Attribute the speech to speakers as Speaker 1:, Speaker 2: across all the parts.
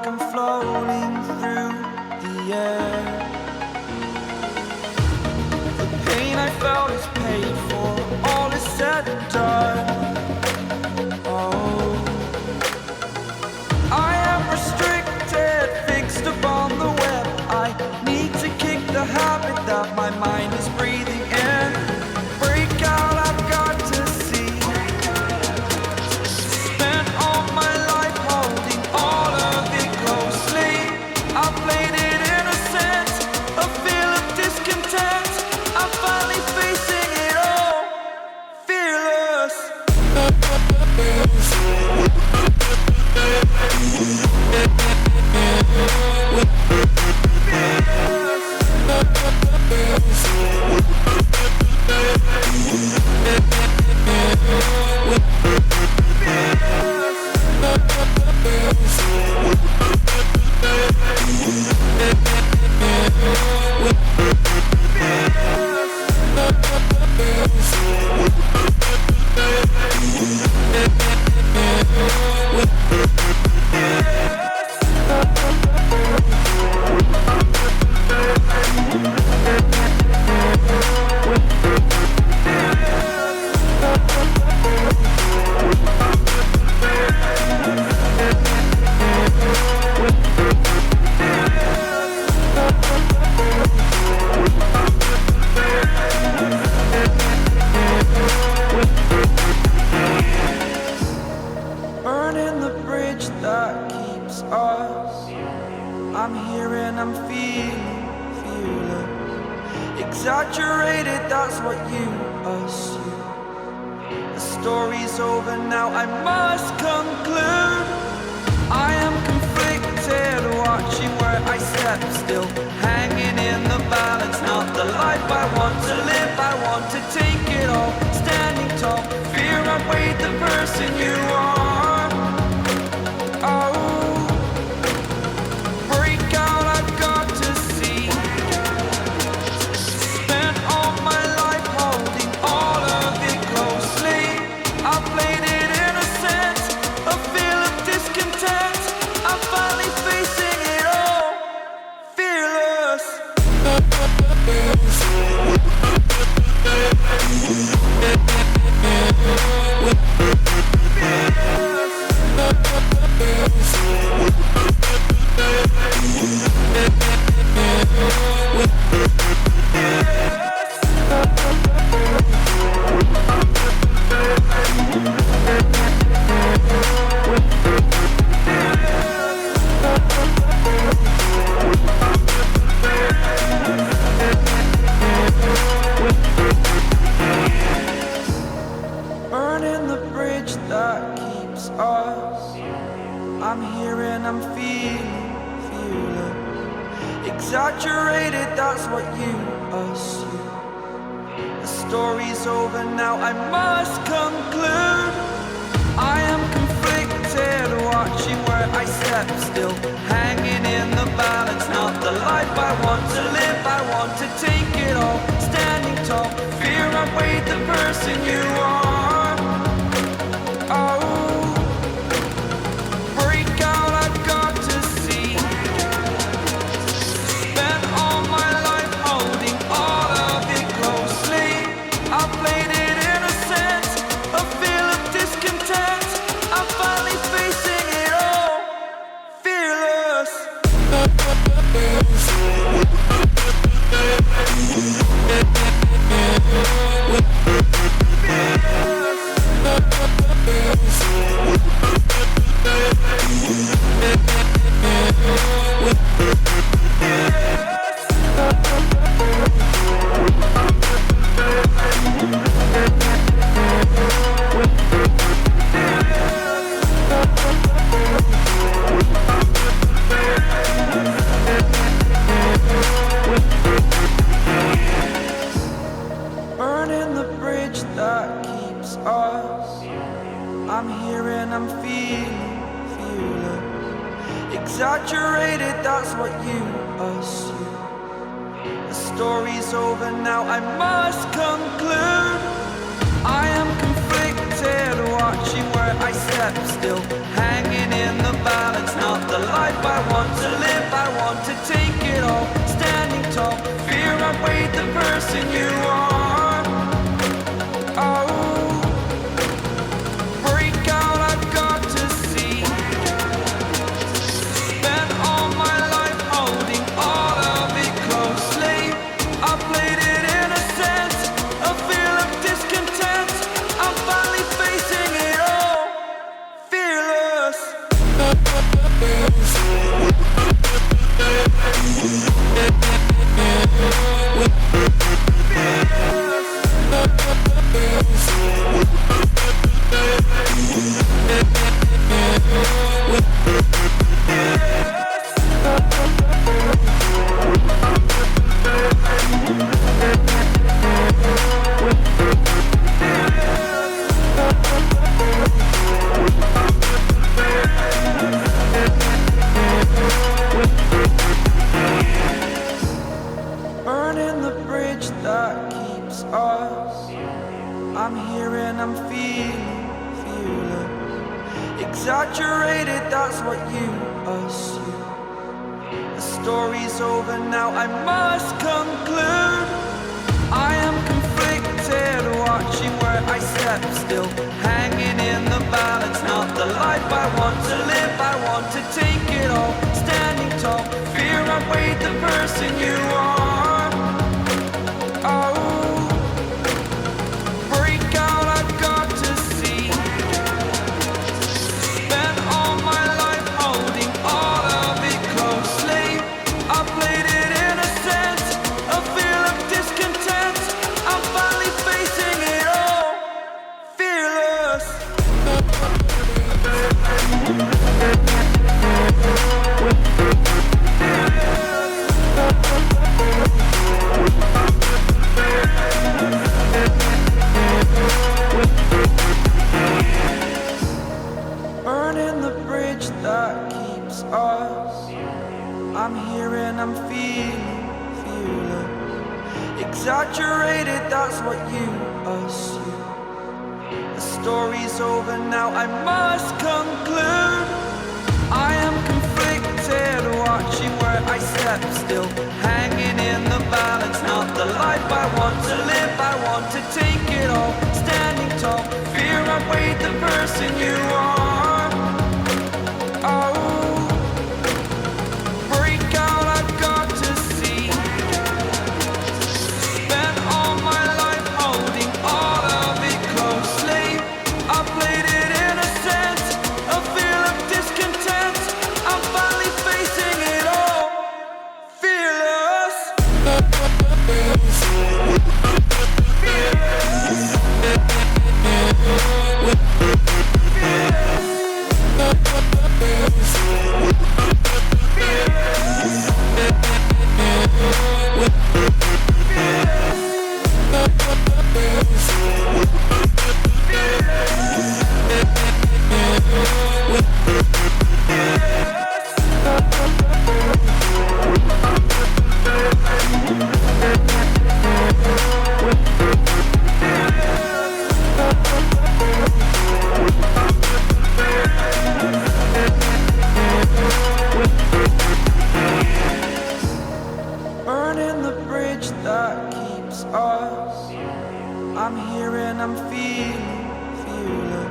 Speaker 1: like I'm floating through the air. The pain I felt is paid for, all is said and done. Oh, I am restricted, fixed upon the web. I need to kick the habit that my mind is breathing in. Break out, I've got to see. Spent all my life holding all of it closely. I played it innocent, a feel of discontent. I'm finally facing it all, fearless. Burning the bridge that keeps us. I'm here and I'm feeling fearless. Exaggerated, that's what you assume. The story's over now, I must conclude. I am conflicted, watching where I step still, hanging in the balance. Not the life I want to live, I want to take it all. Standing tall, fear I weighed the person you are. Oh, break out, I've got to see. Spent all my life holding all of it closely. I played it innocent, a feel of discontent. I'm finally facing it all, fearless. Burning the bridge that keeps us. I'm here and I'm feeling fearless. Exaggerated, that's what you assume. The story's over now, I must conclude. I am conflicted, watching where I step still, hanging in the balance. Not the life I want to live, I want to take it all. Standing tall, fear I weighed the person you are. Oh, break out, I've got to see. Spent all my life holding all of it closely. I played it innocent, a feel of discontent. I'm finally facing it all, fearless. Burning the bridge that keeps us. I'm here and I'm feeling fearless. Exaggerated, that's what you assume. The story's over now, I must conclude. I am conflicted, watching watching where I step, still hanging in the balance. Not the life I want to live, I want to take it all. Standing tall, fear outweighed the person you are. Oh, break out, I've got to see. Spent all my life holding all of it closely. I played it innocent, a feel of discontent. I'm finally facing it all, fearless. Burning the bridge that keeps us. I'm here and I'm feeling fearless. Exaggerated, that's what you assume. The story's over now, I must conclude. I am conflicted, watching where I step, still hanging in the balance. Not the life I want to live, I want to take it all. Standing tall, fear outweighed the person you are. Oh, break out, I've got to see. Spent all my life holding all of it closely. I played it innocent, a feel of discontent. I'm finally facing it all, fearless. Burning the bridge that keeps us. I'm here and I'm feeling fearless. Exaggerated, that's what you assume. The story's over now, I must conclude. I am conflicted, watching where I step, still hanging in the balance. Not the life I want to live, I want to take it all. Standing tall, fear outweighed the person you are. Oh, break out, I've got to see. Spent all my life holding all of it closely. I played it innocent, a feel of discontent. I'm finally facing it all, fearless. Burning the bridge that keeps us. I'm here and I'm feeling fearless.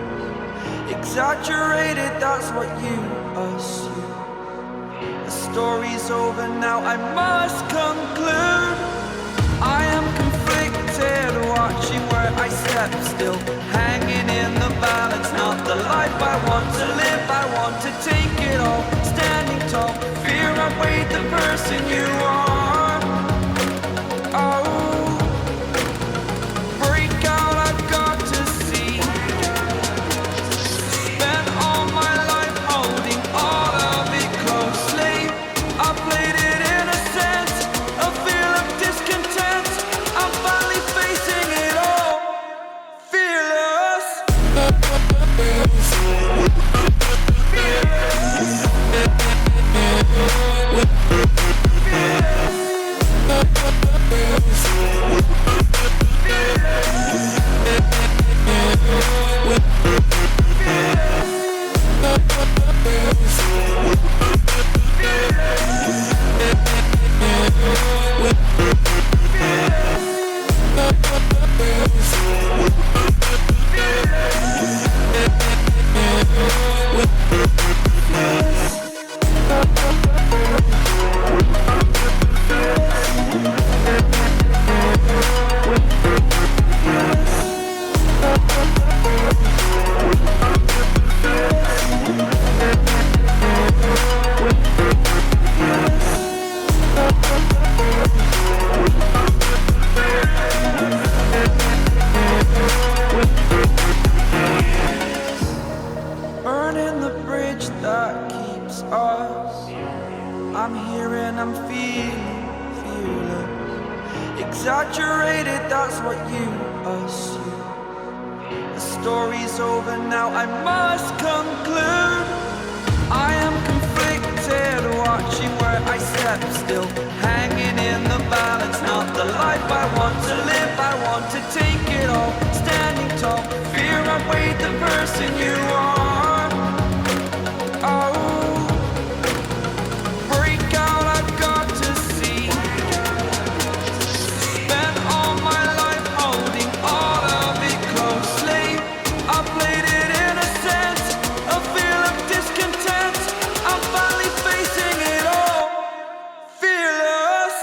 Speaker 1: Exaggerated, that's what you assume. The story's over now, I must conclude. I am conflicted, watching where I step, still hanging in the balance. Not the life I want to live, I want to take it all. Standing tall, fear outweighed the person you are. Oh, break out, I've got to see. Spent all my life holding all of it closely. I played it innocent, a feel of discontent. I'm finally facing it all, fearless. Fearless. Exaggerated, that's what you assume. The story's over now, I must conclude. I am conflicted, watching where I step still, hanging in the balance. Not the life I want to live, I want to take it all, standing tall. Fear I weighed the person you are. Oh, break out, I've got to see. Spent all my life holding all of it closely. I played it innocent, a feel of discontent. I'm finally facing it all, fearless.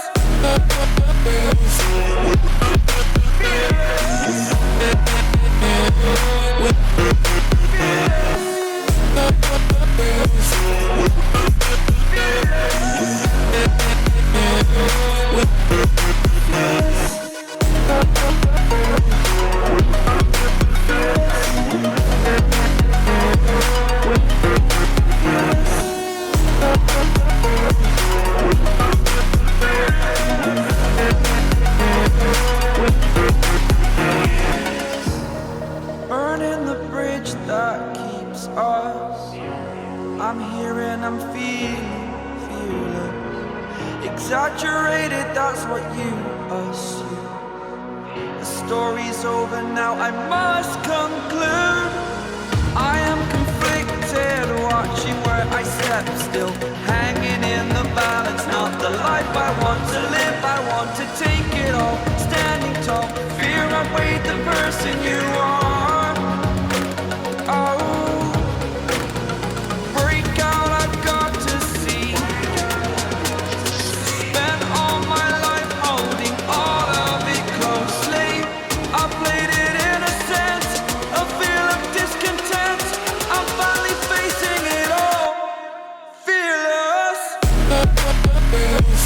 Speaker 1: Burning the bridge that keeps us. I'm here and I'm feeling fearless. Exaggerated, that's what you assume. The story's over now, I must conclude. I am conflicted, watching where I step still, hanging in the balance. Not the life I want to live, I want to take it all, standing tall. Fear I weighed the person you are. Oh, break out, I've got to see. Spent all my life holding all of it closely. I played it innocent, a feel of discontent. I'm finally facing it all, fearless. Fearless.